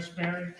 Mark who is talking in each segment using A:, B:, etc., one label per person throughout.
A: Miss Mary?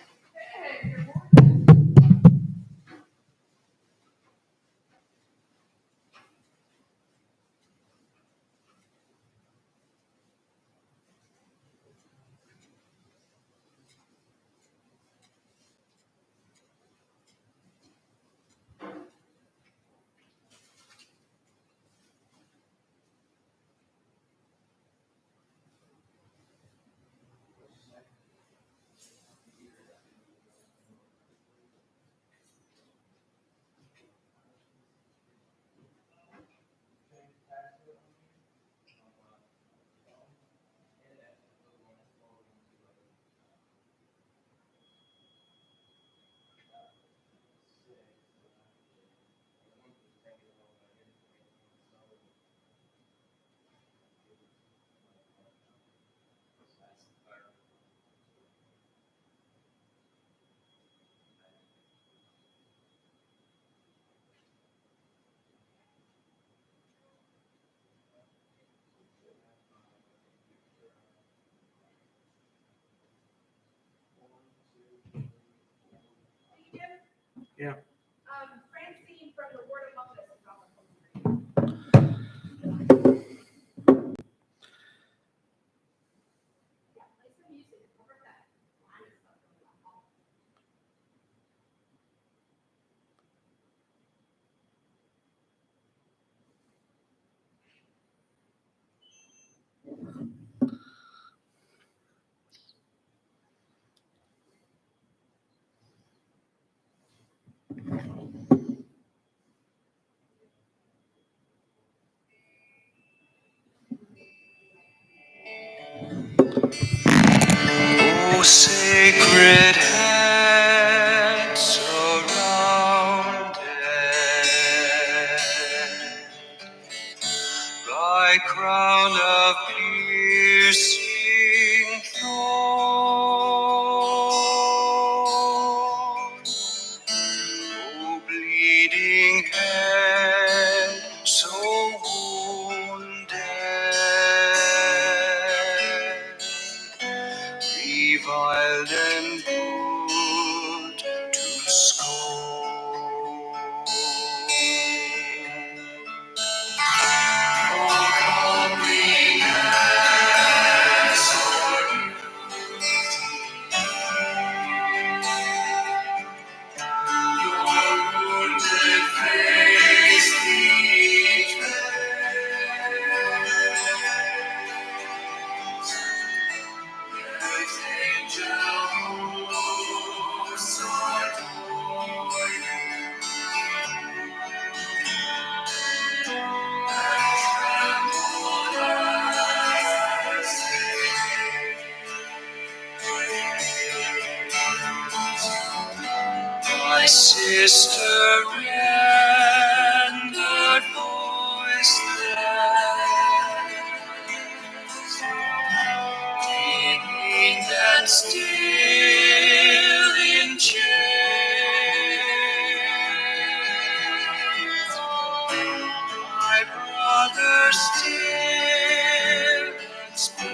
A: Yeah.
B: Francine from the Word of Moses is on the phone. Yeah, play some music. Over that line of stuff going on.
C: O sacred head surrounded by crown of piercing thorns, O bleeding head so wounded, reviled and put to scorn. O comely Nazarene, your wounded face betrays. Let angels adore you, and tremble as they my sister rendered voiceless, dinged and still in chains, my brother still exploited,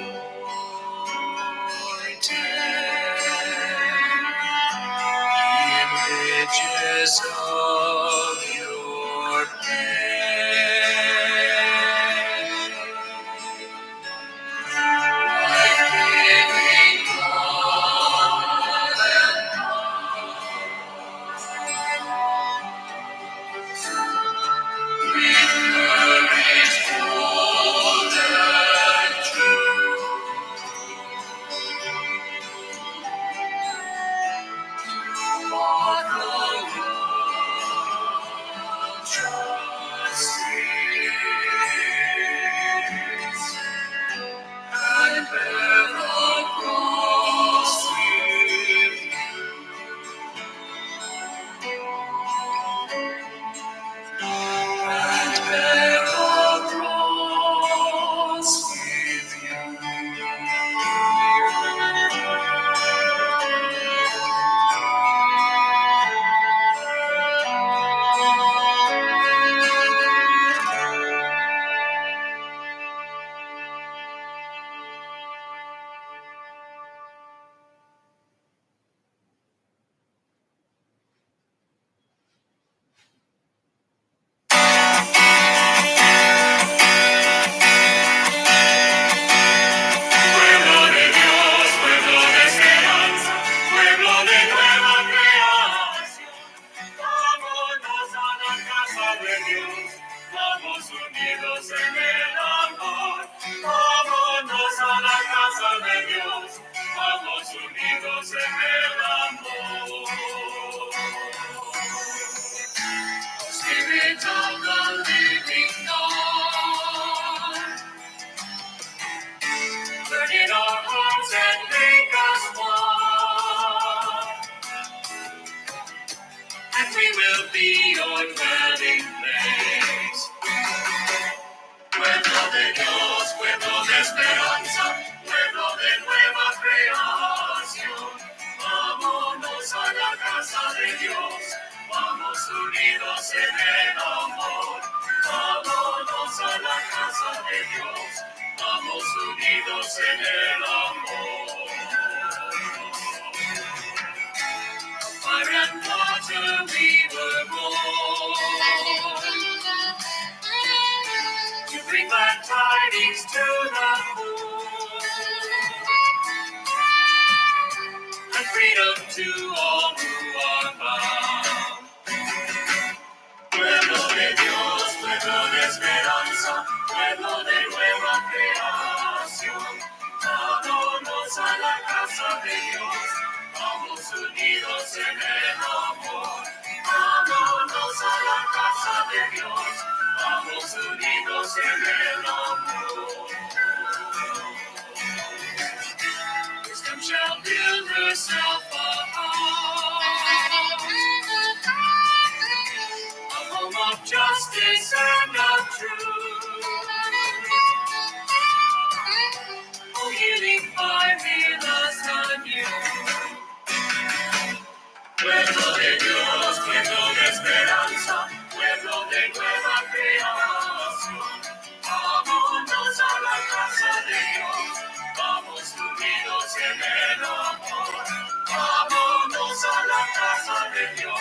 C: images of your pain. Life-giving God. en el amor. Fire and water we were born to bring glad tidings to the poor and freedom to all who are bound. Pueblo de Dios, pueblo de esperanza, pueblo de nueva creación. Vámonos a la casa de Dios, vamos unidos en el amor. Vámonos a la casa de Dios, vamos unidos en el amor. Wisdom shall build herself a house, a home of justice and of truth. Oh, healing formulas anew. Pueblo de Dios, pueblo de esperanza, pueblo de nueva creación. Vámonos a la casa de Dios, vamos unidos en el amor. Vámonos a la casa de Dios,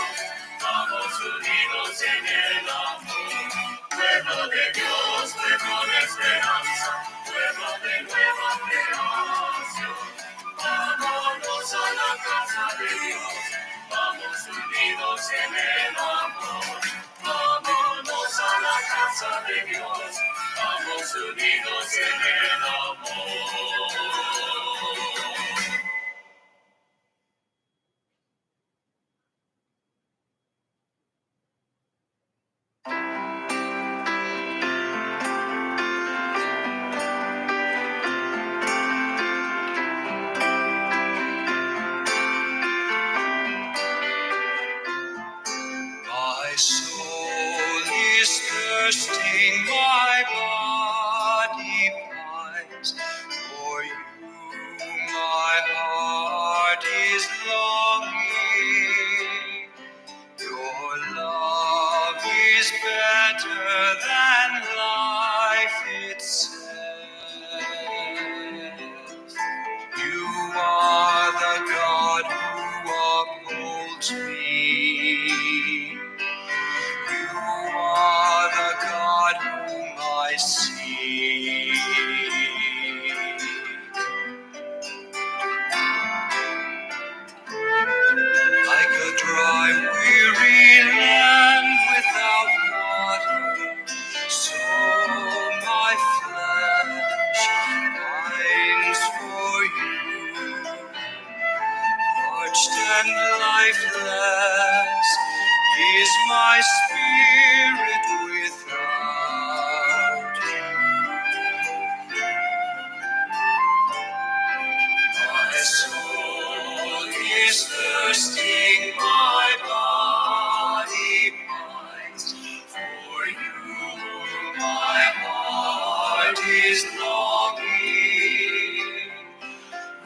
C: vamos unidos en el amor. Pueblo de Dios, pueblo de esperanza, pueblo de nueva creación. Vámonos a la casa de Dios, vamos unidos en el amor. Vámonos a la casa de Dios, vamos unidos en el amor. My soul is thirsting, my body pines for you. My heart is longing. Your love is better than life itself. You are the God who upholds me. You are the God whom I see. Like a dry, weary land without water, so my flesh pines for you. Parched and lifeless is my spirit without you. My soul is thirsting, my body pines for you. My heart is longing.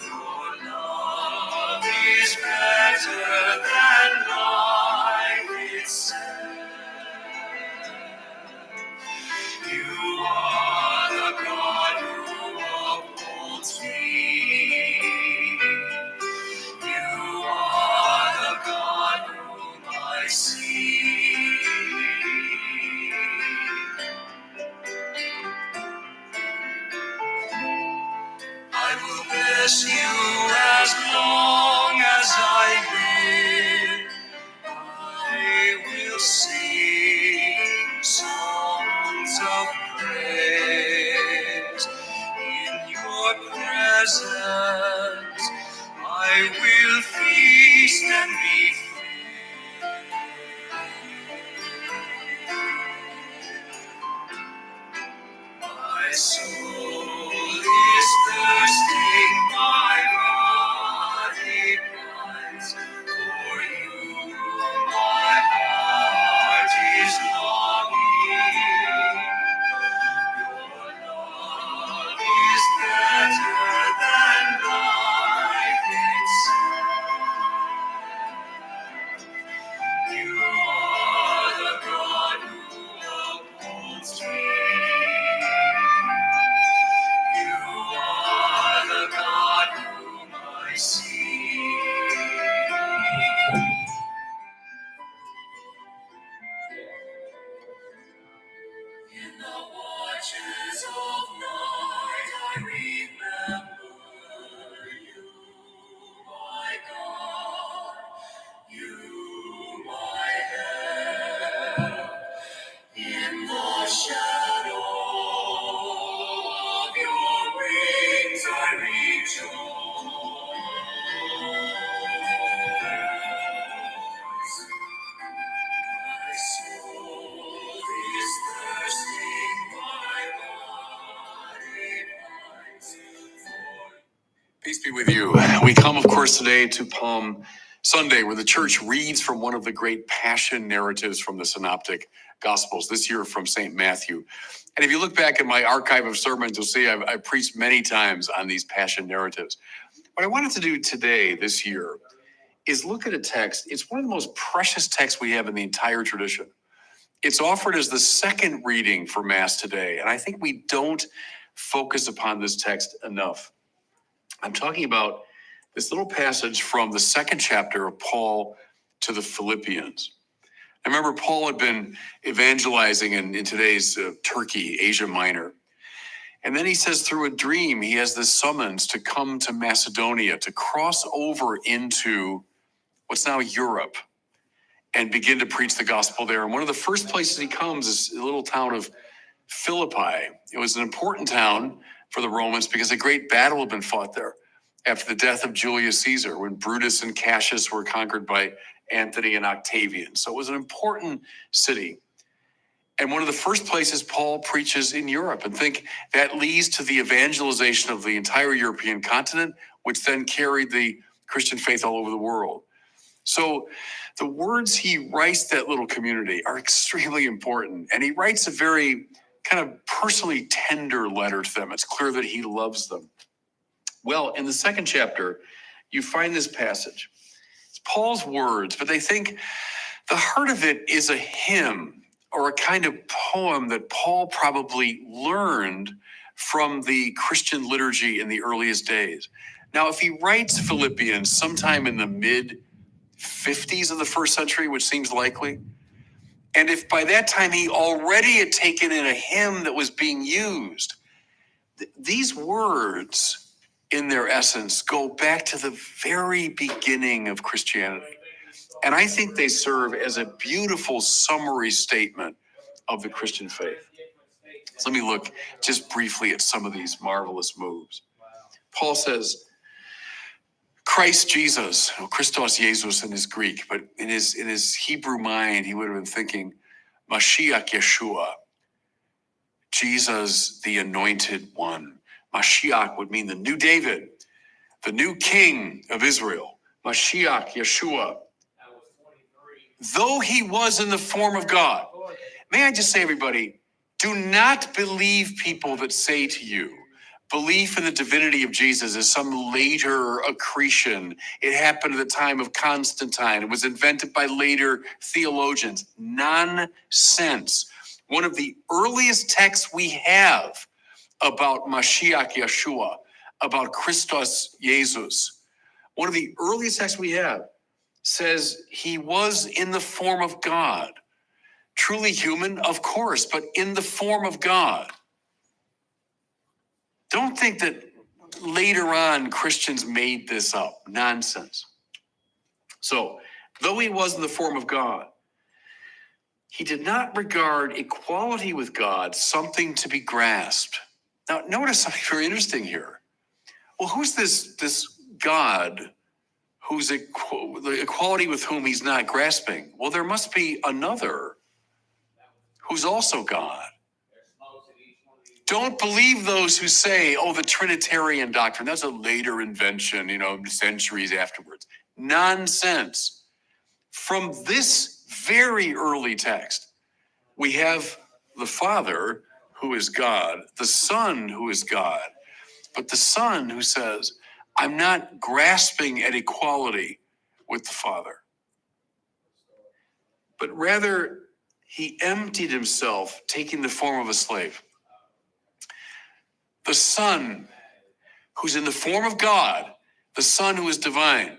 C: Your love is better than life itself. You are the God who upholds me. You are the God whom I see. I will bless you as long as I live. I will sing songs of praise. In your presence, I will feast and be filled. My soul is thirsting, my body Peace be with you. We come, of course, today to Palm Sunday, where the church reads from one of the great passion narratives from the Synoptic Gospels, this year from St. Matthew. And if you look back at my archive of sermons, you'll see I've preached many times on these passion narratives. What I wanted to do today, this year, is look at a text. It's one of the most precious texts we have in the entire tradition. It's offered as the second reading for Mass today, and I think we don't focus upon this text enough. I'm talking about this little passage from the second chapter of Paul to the Philippians. I remember Paul had been evangelizing in today's Turkey, Asia Minor. And then he says through a dream, he has this summons to come to Macedonia, to cross over into what's now Europe and begin to preach the gospel there. And one of the first places he comes is the little town of Philippi. It was an important town for the Romans because a great battle had been fought there after the death of Julius Caesar, when Brutus and Cassius were conquered by Antony and Octavian. So it was an important city. And one of the first places Paul preaches in Europe. And think that leads to the evangelization of the entire European continent, which then carried the Christian faith all over the world. So the words he writes to that little community are extremely important. And he writes a very kind of personally tender letter to them. It's clear that he loves them. Well, in the second chapter, you find this passage. It's Paul's words, but they think the heart of it is a hymn or a kind of poem that Paul probably learned from the Christian liturgy in the earliest days. Now, if he writes Philippians sometime in the mid-50s of the first century, which seems likely, and if by that time he already had taken in a hymn that was being used, these words, in their essence, go back to the very beginning of Christianity. And I think they serve as a beautiful summary statement of the Christian faith. So let me look just briefly at some of these marvelous moves. Paul says, Christ Jesus, Christos Jesus in his Greek, but in his Hebrew mind, he would have been thinking, Mashiach Yeshua, Jesus, the anointed one. Mashiach would mean the new David, the new king of Israel. Mashiach Yeshua. Though he was in the form of God. May I just say, everybody, do not believe people that say to you, belief in the divinity of Jesus is some later accretion. It happened at the time of Constantine. It was invented by later theologians. Nonsense. One of the earliest texts we have about Mashiach Yeshua, about Christos Jesus, one of the earliest texts we have says he was in the form of God. Truly human, of course, but in the form of God. Don't think that later on Christians made this up. Nonsense. So, though he was in the form of God, he did not regard equality with God something to be grasped. Now, notice something very interesting here. Well, who's this God who's the equality with whom he's not grasping? Well, there must be another who's also God. Don't believe those who say, oh, the Trinitarian doctrine, that's a later invention, centuries afterwards. Nonsense. From this very early text, we have the Father who is God, the Son who is God, but the Son who says, I'm not grasping at equality with the Father, but rather he emptied himself, taking the form of a slave. The Son who's in the form of God, the Son who is divine,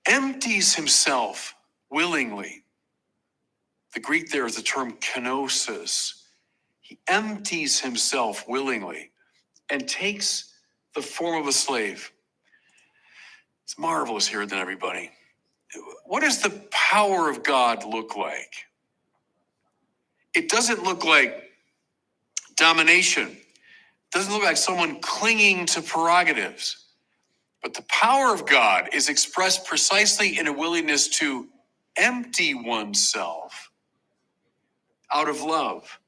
C: empties himself willingly. The Greek there is the term kenosis. He empties himself willingly and takes the form of a slave. It's marvelous here, then, everybody. What does the power of God look like? It doesn't look like domination. It doesn't look like someone clinging to prerogatives. But the power of God is expressed precisely in a willingness to empty oneself out of love.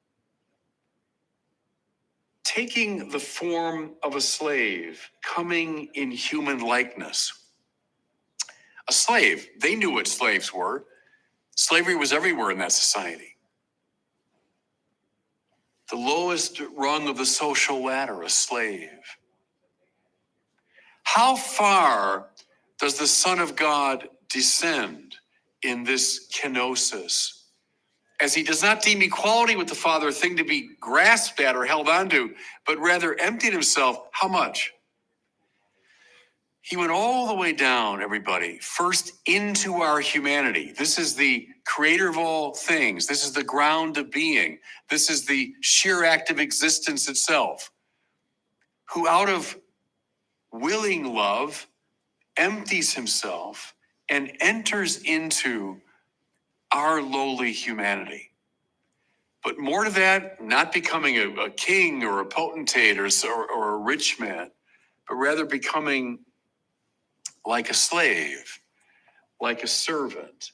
D: taking the form of a slave, coming in human likeness. A slave, they knew what slaves were. Slavery was everywhere in that society. The lowest rung of the social ladder, a slave. How far does the Son of God descend in this kenosis? As he does not deem equality with the Father a thing to be grasped at or held onto, but rather emptied himself, how much? He went all the way down, everybody, first into our humanity. This is the creator of all things. This is the ground of being. This is the sheer act of existence itself, who out of willing love empties himself and enters into our lowly humanity. But more to that, not becoming a king or a potentate or a rich man, but rather becoming like a slave, like a servant,